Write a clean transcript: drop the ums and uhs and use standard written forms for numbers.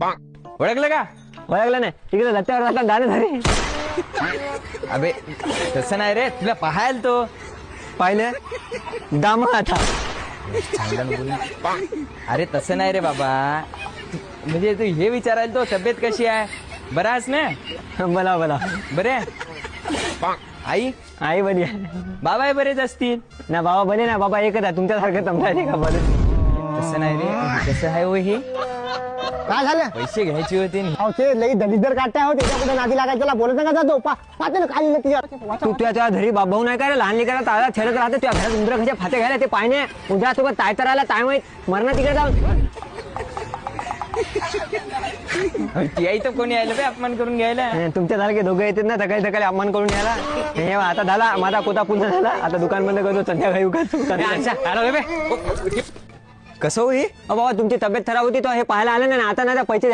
ओळखलं का? ओळखलं नाही तिकडे रस्त्यावर जाता गाणं झाले अबे तसं नाही रे, तुला पाहायला तो पाहिले दाम आता चांगलं बोल. अरे तसं नाही रे बाबा, म्हणजे तू हे विचारायला तो तब्येत कशी आहे, बरा आहेस ना? बोला बोला बरे? आई आई बरी बाबा बरेच असतील ना बाबा बने ना बाबा एकच आहे तुमच्यासारखं तमला का बरं तसं नाही रे, कसं आहे हो हे, काय झालं पैसे घ्यायचे होते ना. अहो ते लई दलिदर काढताय हो त्याच्या कुठे नादी लागायचं त्याला बोलत नका जातो पाहते ना खाली ना तू तुझ्या घरी बाबा नाही का रे लहान लेकराला ताळा खेळत राहते तुझ्या घरात उंदर कशा फाते घ्यायला ते पाहिजे तुझ्यासोबत ताय करायला ताय माहीत मरणं तिकडे जाऊन ती आई तर कोणी आलं बे अपमान करून घ्यायला. तुमच्यासारखे दोघं येतात ना सकाळी सकाळी अपमान करून घ्यायला हे आता झाला माझा कोता पुन्हा झाला आता दुकान बंद करतो संध्याकाळी उघडतो कसं हो हे? बाबा तुमची तब्येत खराब होती तो हे पाहायला आलं ना आता ना पैसे